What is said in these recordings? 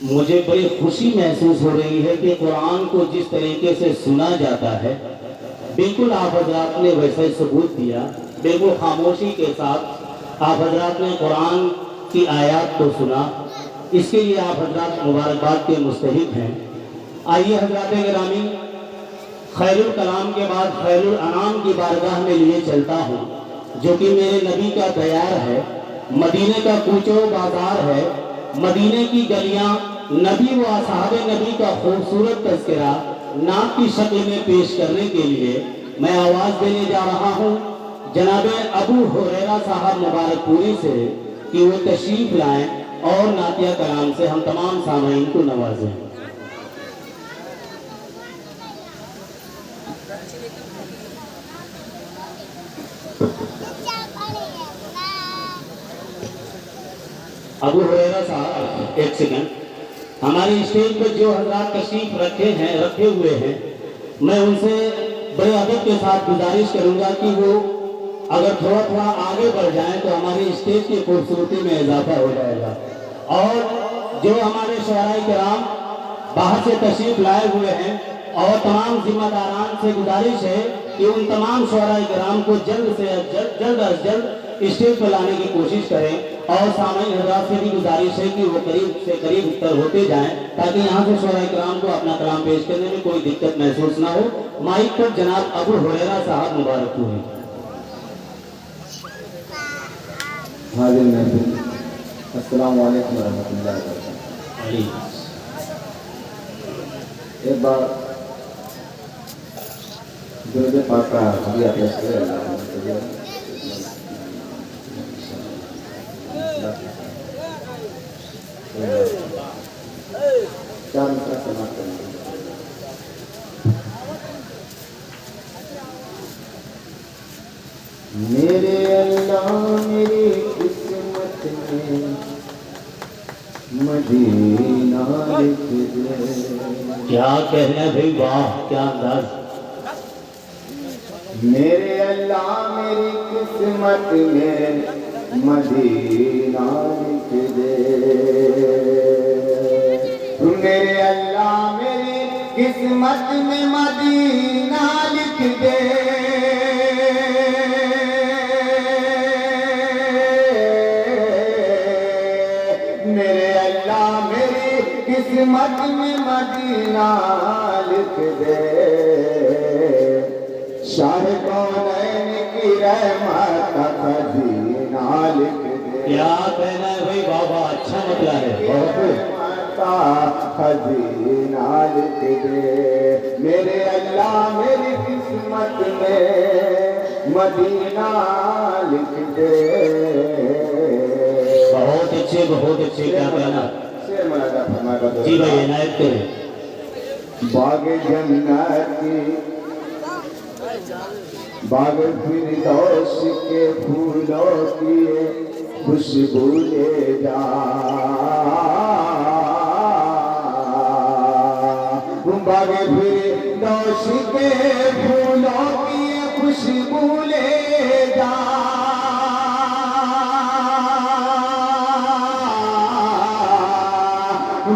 मुझे बड़ी खुशी महसूस हो रही है कि कुरान को जिस तरीके से सुना जाता है, बिल्कुल आप हजरात ने वैसा ही सबूत दिया। बिल्कुल खामोशी के साथ आप हजरात ने कुरान की आयत को सुना। इसके लिए आप हजरात मुबारकबाद के मुस्तहिक हैं। आइए हजरात गिरामी, खैरुल कलाम के बाद खैरुल अनाम की बारगाह में लिए चलता हूँ, जो कि मेरे नबी का दयार है, मदीने का कूचो बाजार है, मदीने की गलियां नबी व असहाबे नबी का खूबसूरत तज़किरा नात की शक्ल में पेश करने के लिए मैं आवाज़ देने जा रहा हूँ जनाबे अबू हुरैरा साहब मुबारकपुरी से कि वो तशरीफ लाएं और नातिया कलाम से हम तमाम सामाईन को नवाजें। अबू हुरैरा साहब, एक सेकंड। हमारी स्टेज पर जो हजरात तशरीफ रखे हुए हैं, मैं उनसे बड़े अदब के साथ गुजारिश करूंगा कि वो अगर थोड़ा थोड़ा आगे बढ़ जाएं तो हमारी स्टेज की खूबसूरती में इजाफा हो जाएगा। और जो हमारे शुअराए किराम बाहर से तशरीफ लाए हुए हैं और तमाम जिम्मेदारान से गुजारिश है कि उन तमाम शुअराए किराम को जल्द अज जल्द स्टेज पर लाने की कोशिश करें। और सामान्य हजरात से भी गुजारिश है कि वो करीब से करीब उत्तर होते जाएं, ताकि यहाँ से शुअराए किराम को अपना कलाम पेश करने में कोई दिक्कत महसूस ना हो। माइक पर जनाब अबू हुरैरा साहब मुबारकपुरी। हाजिर महफिल, अस्सलामु अलैकुम रहमतुल्लाहि व बरकातहू। एक बार दुरूद पाक का हदिया पेश करें। चार मिसरा समाप्त करेंगे। मेरे अल्लाह मेरी किस्मत में मदीना लिख दे। क्या कहना है भाई, वाह क्या अंदाज। मेरे अल्लाह मेरी किस्मत में मदीना लिख दे। मेरे अल्लाह मेरी किस्मत में मदीना लिख दे। मेरे अल्लाह मेरी किस्मत में मदीना लिख दे। शाह कौनैन की रहमत का खजीना लिख दे। क्या कहना है भाई बाबा, अच्छा मतलब है, बहुत खजीना लिख दे। मेरे अल्लाह मेरी किस्मत में मदीना लिख दे। बहुत अच्छे, बहुत अच्छे। क्या कहना जी भाई, इनायत करें। बाग जन्नत की बाग फिरदौस के फूलों की खुशबू ले जा। बाग फिरदौस के फूलों की खुशबू ले जा।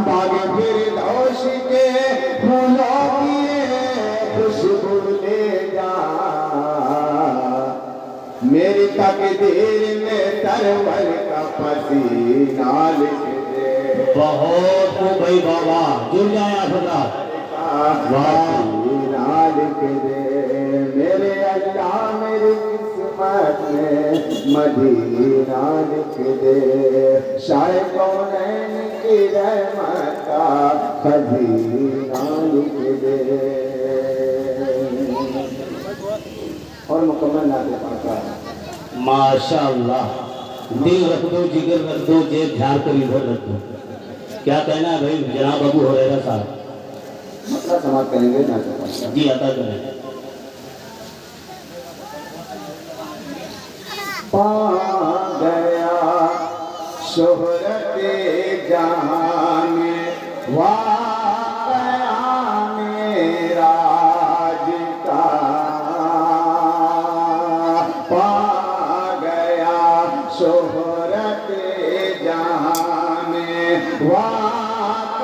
बाग फिरदौस के फूलों की खुशबू ले जा। मेरी तकदीर में सरवर का पसीना लिख दे। बहुत खूब भाई बाबा, जुड़ जाए आप। पसीना लिख दे। मेरे अल्लाह मेरी किस्मत में मदीना लिख दे। शाह कौनैन की रहमत का खजीना लिख दे। और मुकम्मल नाते पाका। माशाअल्लाह, दिल रख दो, जिगर रख दो, जेब झाड़ कर इधर रख दो। क्या कहना है भाई जनाब अबू हुरैरा साहब? मतलब समाप्त करेंगे नाते पाका। जी अता करें। पा गया शोहरत जहां में वाक़या मेरा का। पा गया शोहरत जहां में वाक़या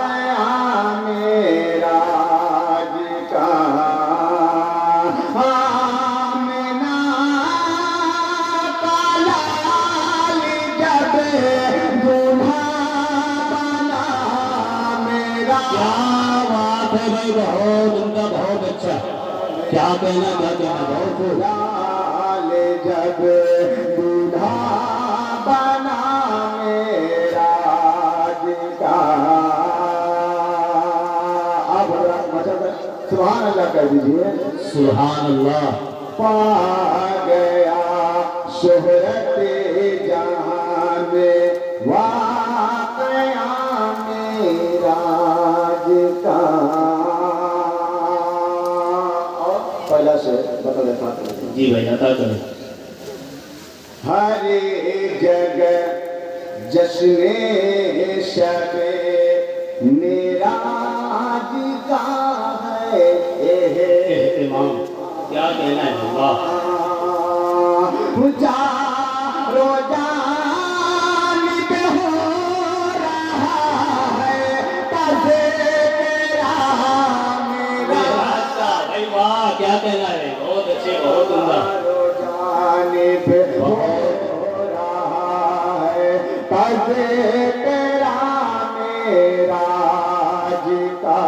क्या बात है भाई, बहुत उनका बहुत अच्छा। क्या कहना बहुत खूब। लाल जब दूल्हा बना मेरा का। आप सुभान अल्लाह कर दीजिए। सुभान अल्लाह। पा गया शोहरत जहां में वाकया मेरा का। और पहला से बता देता जी भाई अता करें। हर जगह जश्न शबे निराज का है इमाम क्या कहना है। वाह रोजानिब हो रहा है तज़े तेरा मेरा भाई वाह क्या कहना है, बहुत अच्छे बहुत उम्दा। रोजानिब हो रहा है तज़े तेरा मेरा का।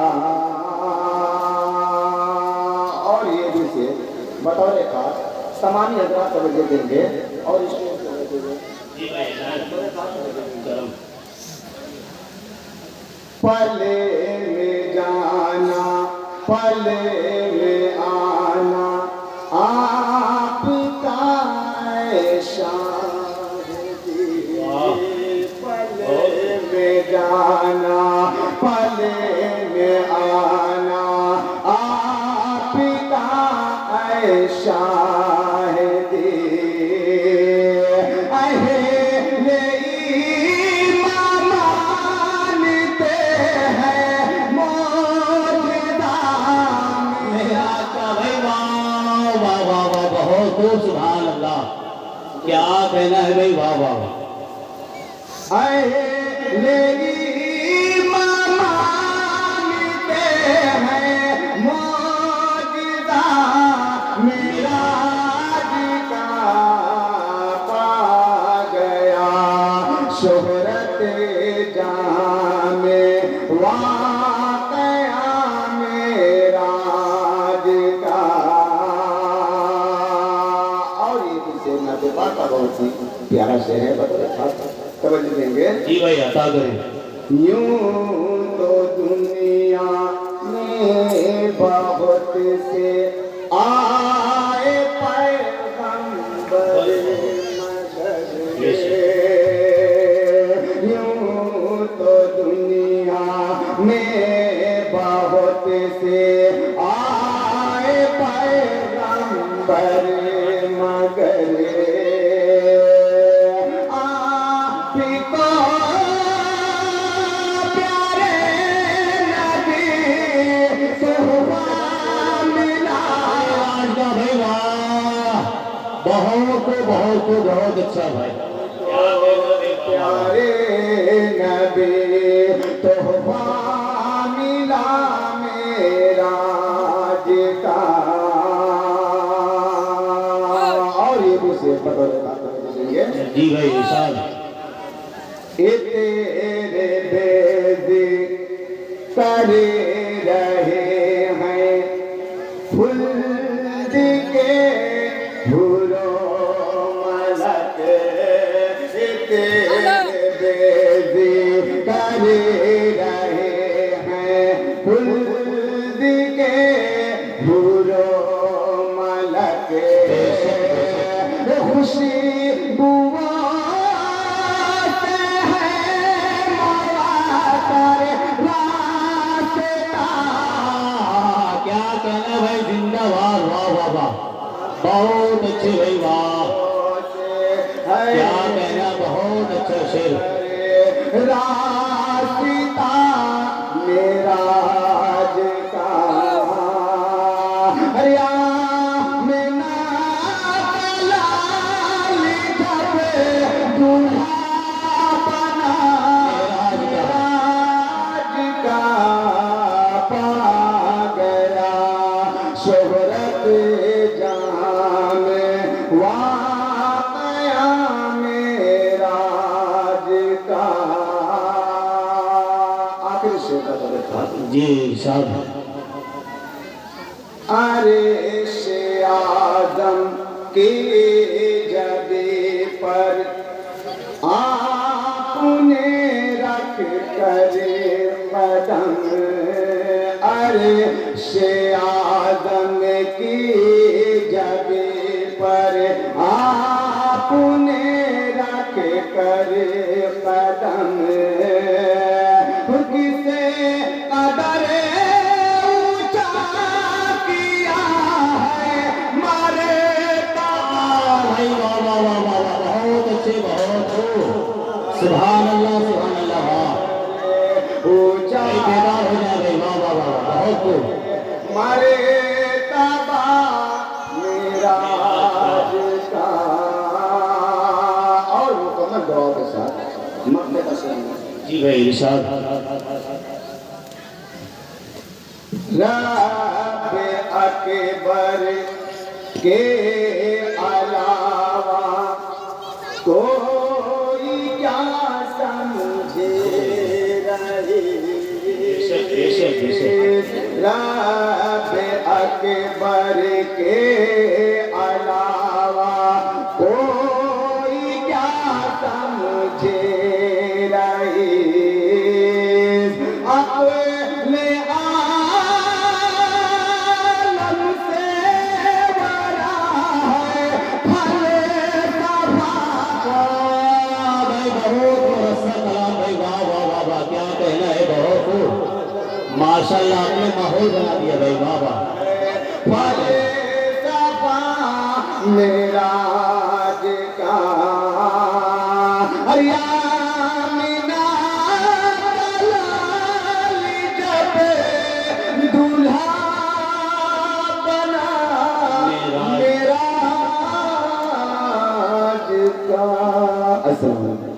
और ये भी से बतौर खास तमाम हजरात तवज्जो देंगे और इसको पले में जाना पले में आना आपका शादी। पले में जाना पले में आना आपका शाहिदी। सुभान अल्लाह क्या कहना है भाई, वाह वाह वाह। मानते हैं मौजूदा मेरा का पा गया शोहरत जहां में वाकया मेरा का। और ये किसे ना बेबाक का बहुत ही प्यारा शेर है, बता तवज्जो देंगे। जी भाई अता करें। यूं तो दुनिया में बहुत से आए पैगंबर मगर यूं तो दुनिया में बहुत से आए पैगंबर मगर बहुत अच्छा भाई। प्यारे नबी तोहफा मिला मेरा का। और ये भी से पता जी भाई इरशाद। तेरे बेदी करे रहे हैं फूल के भूलो बेदी करे रहे हैं फुल्द के भूरो मलक। खुशी बुआ से है मौला करे रास्ता। क्या कहना भाई, जिंदाबाद वाह वाह वाह, बहुत अच्छे भाई वाह। क्या कहना, बहुत अच्छा शेर। रास्ता मेरा का हरिया में ना लाल जब दूल्हा बना राज का पा गया शोहरत जहां में आखिर से बदल था। जी इरशाद। अरे से आदम की जबे पर आपने रख कर कदम, अरे से आदम की जबे पर आपने रख कर कदम, किसे कदर ऊंचा किया है मारे भाई वाह वाह वाह वाह वाह, बहुत अच्छे, बहुत हो। सुभान अल्लाह वाह। ऊंचा बेदार हो जाए भाई, वाह वाह वाह वाह, बहुत हो। मारे तबा मेरा का। और मुकम्मल दुआ के साथ मक्के का सलाम। जी भाई इरशाद। रब अकबर के अलावा कोई क्या समझे रहे, बेशक, बेशक। रब अकबर के अलावा कोई क्या समझे रहे, अपने आलम से बड़ा है भले सभा। भाई बहुत रस्सा कलाम भाई, वाह वाह वाह वाह, क्या कहना है, बहुत हो। माशाल्लाह आपने माहौल बना दिया भाई, वाह वाह। भले सभा मेरा का हरिया मीना दलाली जब दूल्हा बना मेरा का। अस्सलाम वालेकुम।